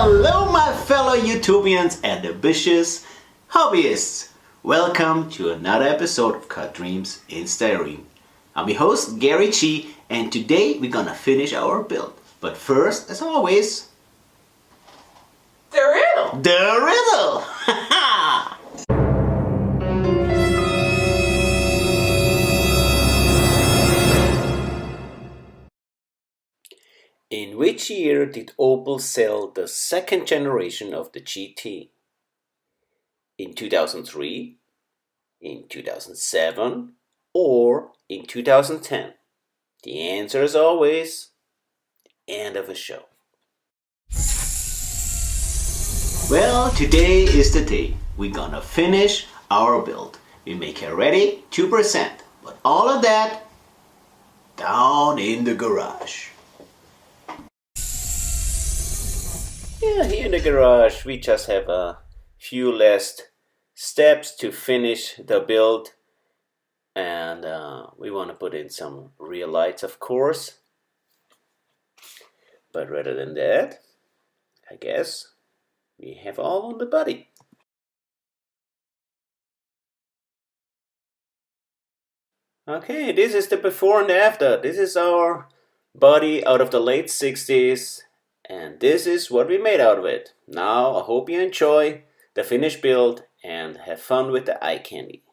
Hello my fellow Utopians and ambitious hobbyists. Welcome to another episode of Cut Dreams in Styrene. I'm your host Gary G, and today we're gonna finish our build. But first, as always, the riddle! The riddle! In which year did Opel sell the second generation of the GT? In 2003, in 2007, or in 2010? The answer is always end of the show. Well, today is the day. We're gonna finish our build. We make it ready 2%, but all of that down in the garage. Yeah, here in the garage we just have a few last steps to finish the build, and we want to put in some rear lights, of course. But rather than that, I guess we have all on the body. Okay, this is the before and after. This is our body out of the late 60s. And this is what we made out of it. Now, I hope you enjoy the finished build and have fun with the eye candy.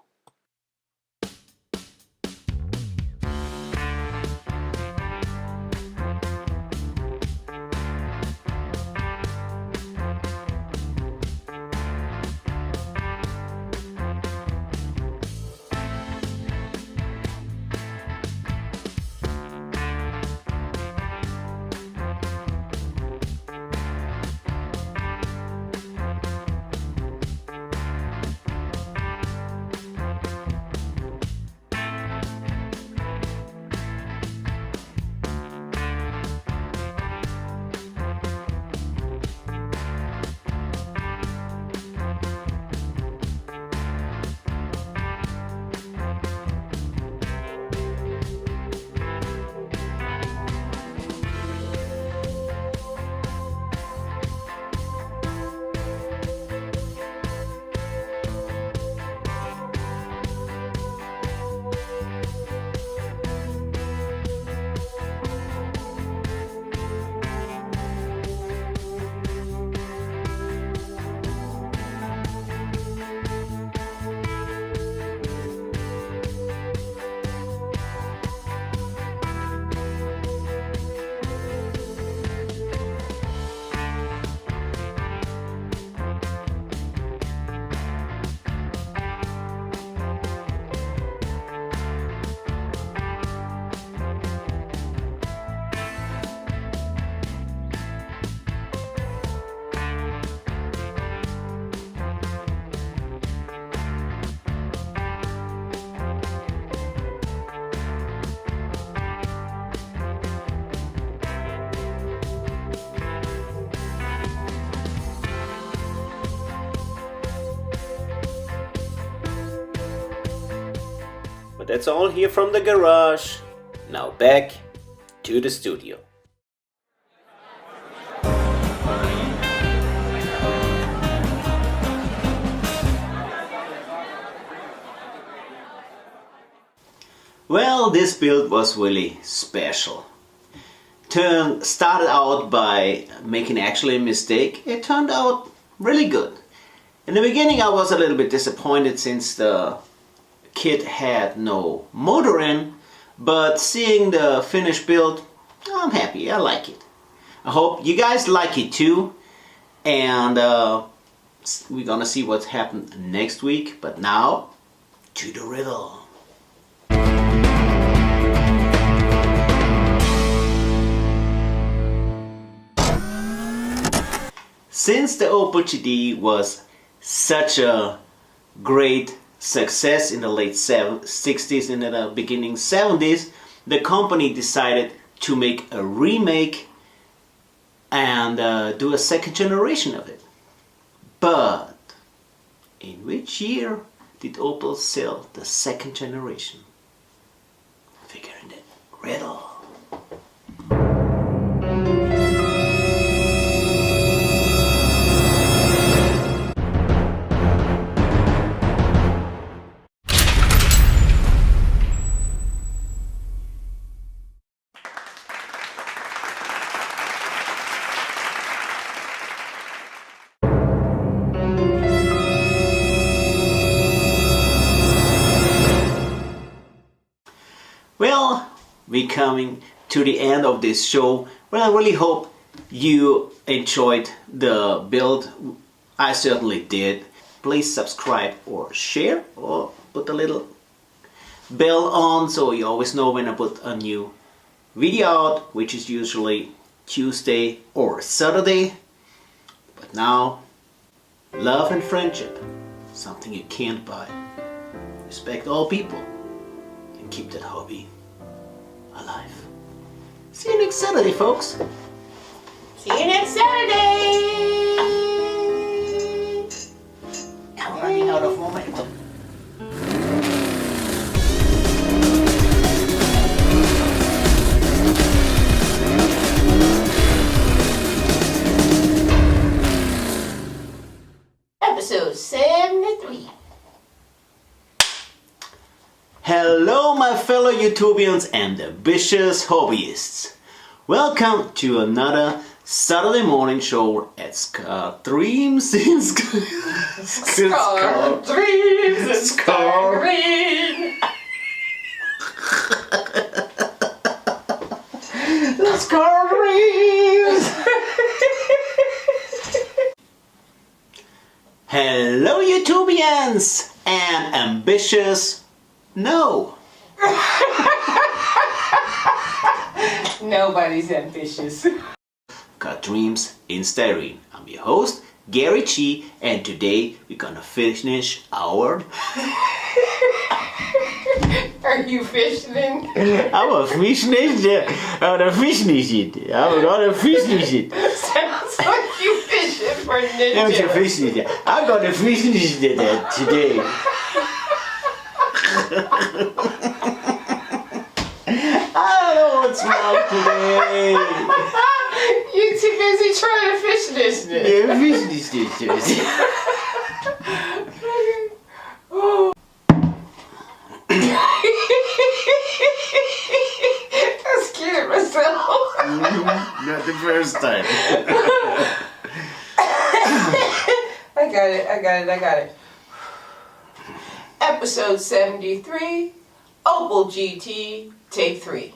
But that's all here from the garage. Now back to the studio. Well, this build was really special. Started out by making actually a mistake. It turned out really good. In the beginning I was a little bit disappointed since the kit had no motor in, but seeing the finished build, I'm happy. I like it. I hope you guys like it too, and we're gonna see what's happened next week. But now to the riddle. Since the Opel GT was such a great success in the late 60s and in the beginning 70s, the company decided to make a remake and do a second generation of it. But in which year did Opel sell the second generation? Figuring it. Riddle. we coming to the end of this show. Well, I really hope you enjoyed the build. I certainly did. Please subscribe or share or put a little bell on so you always know when I put a new video out, which is usually Tuesday or Saturday. But now, love and friendship, something you can't buy. Respect all people and keep that hobby alive. See you next Saturday, folks. See you next Saturday. I'm running out of momentum. Episode 73. Hello my fellow YouTubians and ambitious hobbyists. Welcome to another Saturday morning show at Dreams in Scar Dreams and Scar Green. Scar Dreams. Hello YouTubians and ambitious Nobody's ambitious. Got Dreams in Styrene. I'm your host, Gary G, and today we're gonna finish our... Are you fishing? I'm a finish it. I'm gonna finish it. I'm gonna finish it. Sounds like you fishing for ninja. I'm gonna finish it today. I don't know what's wrong today. You too busy trying to fish this. Yeah, finish this. Oh. I scared myself. Not the first time. I got it. Episode 73, Opel GT, take 3.